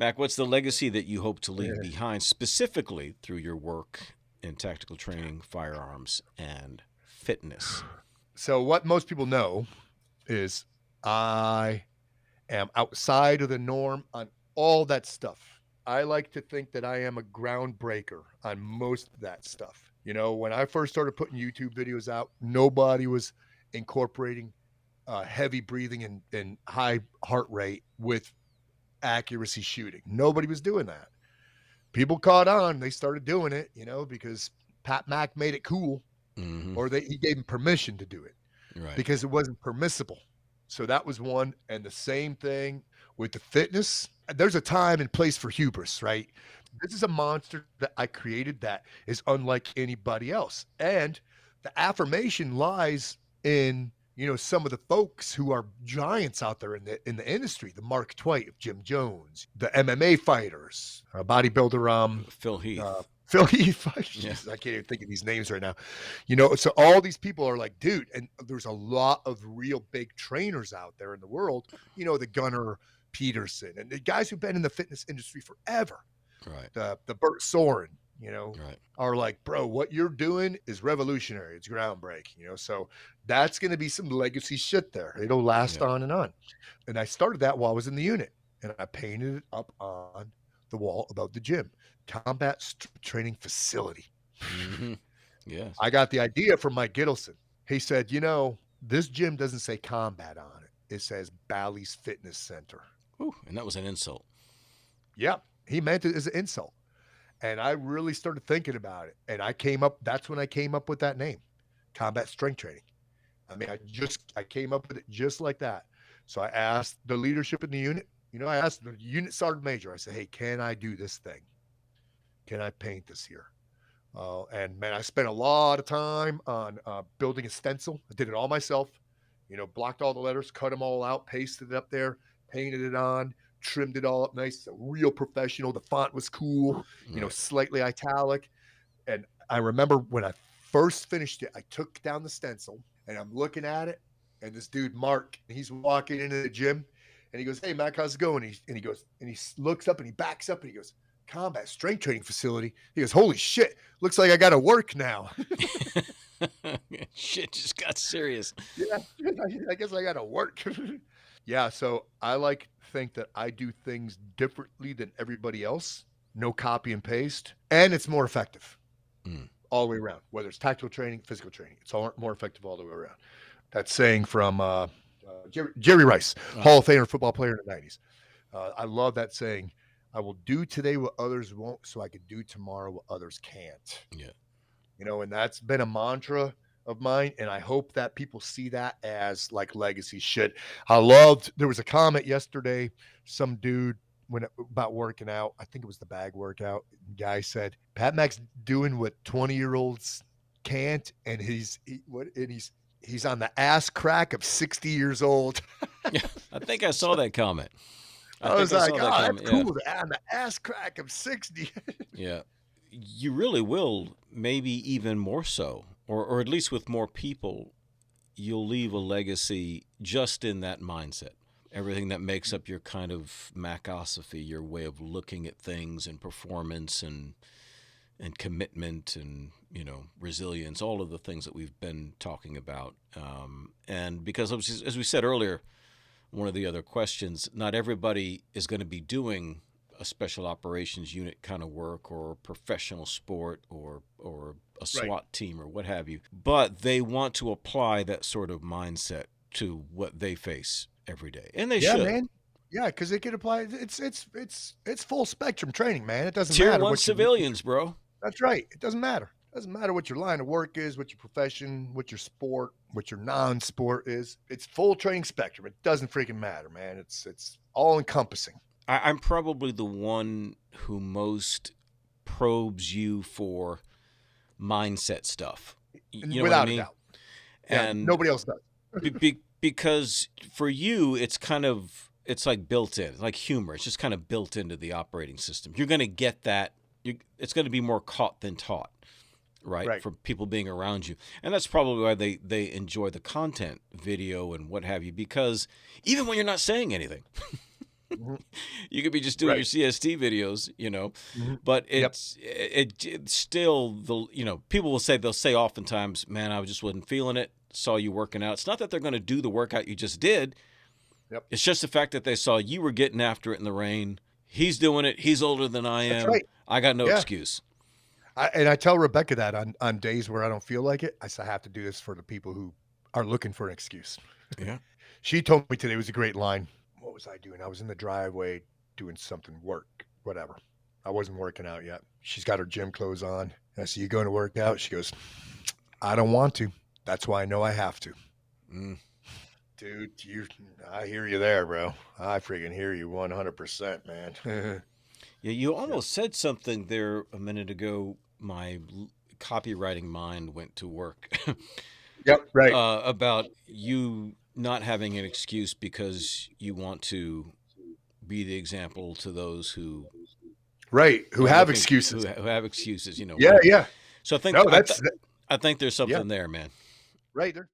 Mac, what's the legacy that you hope to leave behind, specifically through your work in tactical training, firearms, and fitness? So what most people know is I am outside of the norm on all that stuff. I like to think that I am a groundbreaker on most of that stuff. You know, when I first started putting YouTube videos out, nobody was incorporating heavy breathing and high heart rate with accuracy shooting. Nobody was doing that. People caught on. They started doing it, you know, because Pat Mack made it cool, Mm-hmm. or he gave him permission to do it Right. because it wasn't permissible. So that was one. And the same thing with the fitness. There's a time and place for hubris, right? This is a monster that I created that is unlike anybody else. And the affirmation lies in, you know, some of the folks who are giants out there in the industry, the Mark Twain of Jim Jones, the MMA fighters, bodybuilder, Phil Heath. Phil Heath. Yeah. Jesus, I can't even think of these names right now. You know, so all these people are like, dude, and there's a lot of real big trainers out there in the world, you know, the Gunnar Peterson and the guys who've been in the fitness industry forever, Right. the Bert Soren, you know, Right. are like, bro, what you're doing is revolutionary. It's groundbreaking, you know. So that's going to be some legacy shit there. It'll last Yeah. on and on. And I started that while I was in the unit, and I painted it up on the wall above the gym, combat training facility. Mm-hmm. Yes. I got the idea from Mike Gittleson. He said, you know, this gym doesn't say combat on it. It says Bally's Fitness Center. Ooh, and that was an insult. Yeah, he meant it as an insult. And I really started thinking about it. And that's when I came up with that name, combat strength training. I mean, I came up with it just like that. So I asked the leadership in the unit, you know, I asked the unit sergeant major, I said, hey, can I do this thing? Can I paint this here? And man, I spent a lot of time on building a stencil. I did it all myself, you know, blocked all the letters, cut them all out, pasted it up there, painted it on, trimmed it all up nice, real professional. The font was cool, you know, Right. slightly italic. And I remember when I first finished it, I took down the stencil and I'm looking at it. And this dude, Mark, he's walking into the gym and he goes, hey, Mac, how's it going? And he goes, and he looks up and he backs up and he goes, combat strength training facility. He goes, holy shit, looks like I got to work now. Shit just got serious. Yeah, I guess I got to work. Yeah, so I like to think that I do things differently than everybody else. No copy and paste, and it's more effective Mm. all the way around. Whether it's tactical training, physical training, it's all more effective all the way around. That's saying from Jerry Rice, Hall of Famer football player in the '90s. I love that saying. I will do today what others won't, so I can do tomorrow what others can't. Yeah. You know, and that's been a mantra of mine, and I hope that people see that as like legacy shit. There was a comment yesterday, some dude about working out, I think it was the bag workout, guy said Pat Mack's doing what 20-year-olds can't, and he's on the ass crack of 60 years old. Yeah. I think I saw that comment. I was like, oh, that's Yeah. cool. On the ass crack of 60. Yeah. You really will, maybe even more so, or at least with more people, you'll leave a legacy just in that mindset. Everything that makes up your kind of Macosophy, your way of looking at things and performance and commitment and, you know, resilience, all of the things that we've been talking about. And because, as we said earlier, one of the other questions, not everybody is going to be doing a special operations unit kind of work or professional sport or a SWAT Right. team or what have you, but they want to apply that sort of mindset to what they face every day, and they Yeah, should. man. Yeah, because it can apply. It's full spectrum training, man. It doesn't Tier matter one what you. civilians, bro. That's right. It doesn't matter. It doesn't matter what your line of work is, what your profession, what your sport, what your non-sport is. It's full training spectrum. It doesn't freaking matter, man. It's all encompassing. I'm probably the one who most probes you for mindset stuff. And You know what I without a mean? doubt. Yeah, And nobody else does. because for you, it's like built in, like humor. It's just kind of built into the operating system. You're going to get that. It's going to be more caught than taught, right? Right. For people being around you, and that's probably why they enjoy the content, video, and what have you. Because even when you're not saying anything, Mhm. You could be just doing your Right. CST videos, Mhm. but Yep. it's still people will say, they'll say oftentimes, man, I just wasn't feeling it. Saw you working out. It's not that they're going to do the workout you just did. Yep. It's just the fact that they saw you were getting after it in the rain. He's doing it. He's older than I That's am. right. I got no Yeah. excuse. And I tell Rebecca that on days where I don't feel like it, I say I have to do this for the people who are looking for an excuse. Yeah. She told me today, it was a great line. What was I doing? I was in the driveway doing something, work, whatever. I wasn't working out yet. She's got her gym clothes on. I said, "You going to work out?" She goes, "I don't want to. That's why I know I have to." Mm. Dude, I hear you there, bro. I freaking hear you 100%, man. Yeah, you almost said something there a minute ago. My copywriting mind went to work Yep, right. about you not having an excuse because you want to be the example to those who Right, who are have looking, excuses. who have excuses, Yeah, right? yeah. So No, I think there's yeah, something there, man. right there.